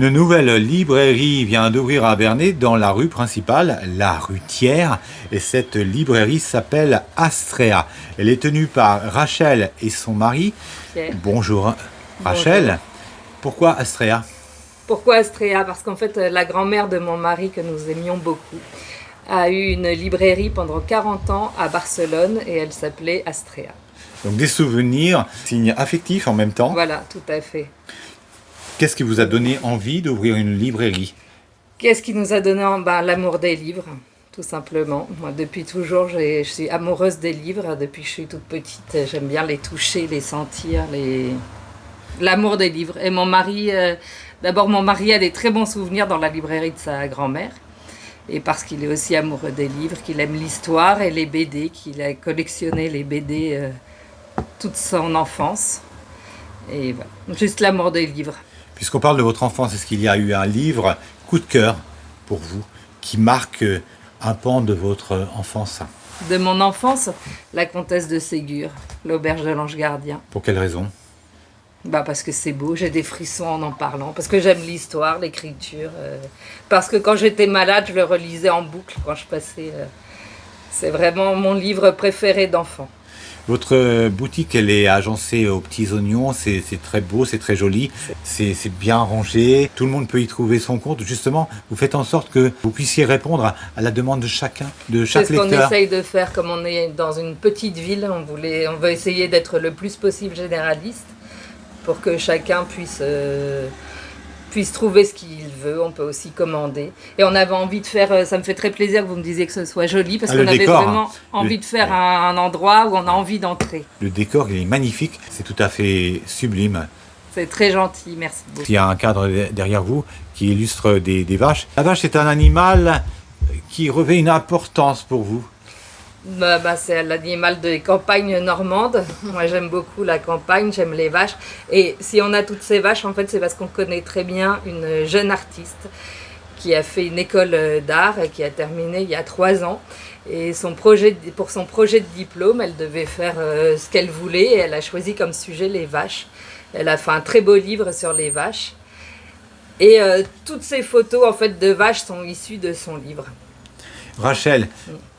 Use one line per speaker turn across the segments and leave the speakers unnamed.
Une nouvelle librairie vient d'ouvrir à Bernay dans la rue principale, la rue Thiers. Et cette librairie s'appelle Astrea. Elle est tenue par Rachel et son mari.
Pierre.
Bonjour Rachel.
Bonjour.
Pourquoi Astrea?
Pourquoi Astrea? Parce qu'en fait, la grand-mère de mon mari, que nous aimions beaucoup, a eu une librairie pendant 40 ans à Barcelone et elle s'appelait Astrea.
Donc des souvenirs, signes affectifs en même temps.
Voilà, tout à fait.
Qu'est-ce qui vous a donné envie d'ouvrir une librairie?
Qu'est-ce qui nous a donné l'amour des livres, tout simplement. Moi, depuis toujours, je suis amoureuse des livres. Depuis que je suis toute petite, j'aime bien les toucher, les sentir, l'amour des livres. Et mon mari, d'abord, mon mari a des très bons souvenirs dans la librairie de sa grand-mère. Et parce qu'il est aussi amoureux des livres, qu'il aime l'histoire et les BD, qu'il a collectionné les BD toute son enfance. Et voilà, juste l'amour des livres.
Puisqu'on parle de votre enfance, est-ce qu'il y a eu un livre coup de cœur pour vous qui marque un pan de votre enfance?
De mon enfance, La Comtesse de Ségur, L'Auberge de l'Ange Gardien.
Pour quelle raison?
Parce que c'est beau, j'ai des frissons en parlant, parce que j'aime l'histoire, l'écriture, parce que quand j'étais malade, je le relisais en boucle quand je passais. C'est vraiment mon livre préféré d'enfant.
Votre boutique, elle est agencée aux petits oignons, c'est très beau, c'est très joli, c'est bien rangé, tout le monde peut y trouver son compte. Justement, vous faites en sorte que vous puissiez répondre à la demande de chacun, de chaque lecteur.
C'est ce qu'on essaye de faire, comme on est dans une petite ville, on veut essayer d'être le plus possible généraliste pour que chacun puisse trouver ce qu'il veut. On peut aussi commander. Et on avait envie de faire, ça me fait très plaisir que vous me disiez que ce soit joli, parce qu'on avait vraiment envie de faire un endroit où on a envie d'entrer.
Le décor, il est magnifique, c'est tout à fait sublime.
C'est très gentil, merci beaucoup.
Il y a un cadre derrière vous qui illustre des vaches. La vache est un animal qui revêt une importance pour vous.
C'est l'animal des campagnes normandes. Moi, j'aime beaucoup la campagne, j'aime les vaches. Et si on a toutes ces vaches, en fait, c'est parce qu'on connaît très bien une jeune artiste qui a fait une école d'art et qui a terminé il y a 3 ans. Et pour son projet de diplôme, elle devait faire ce qu'elle voulait et elle a choisi comme sujet les vaches. Elle a fait un très beau livre sur les vaches. Et toutes ces photos en fait, de vaches sont issues de son livre.
Rachel,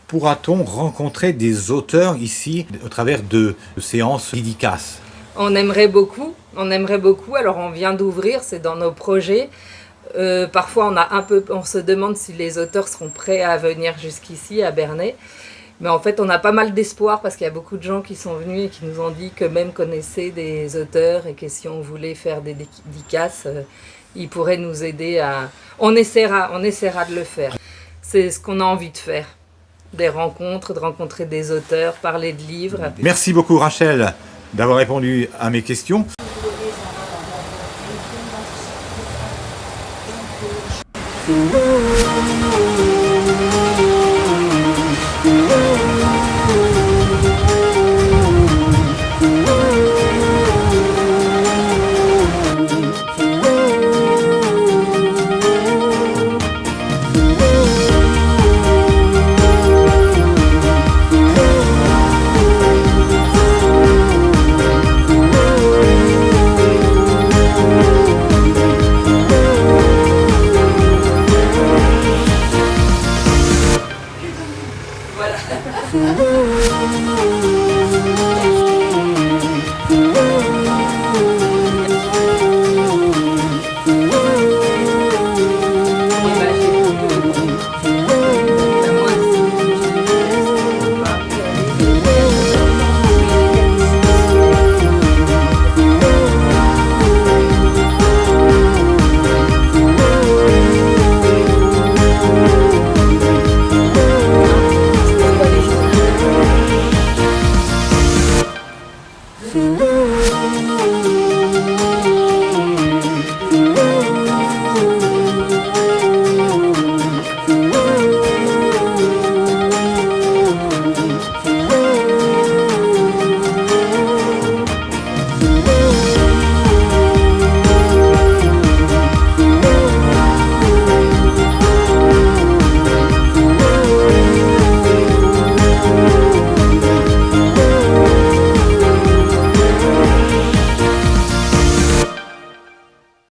pourra-t-on rencontrer des auteurs ici au travers de séances dédicaces?
On aimerait beaucoup. Alors on vient d'ouvrir, c'est dans nos projets. Parfois on se demande si les auteurs seront prêts à venir jusqu'ici à Bernay. Mais en fait on a pas mal d'espoir parce qu'il y a beaucoup de gens qui sont venus et qui nous ont dit qu'eux-mêmes connaissaient des auteurs et que si on voulait faire des dédicaces, ils pourraient nous aider à... On essaiera de le faire. C'est ce qu'on a envie de faire. Des rencontres, de rencontrer des auteurs, parler de livres.
Merci beaucoup Rachel d'avoir répondu à mes questions.
Ooh.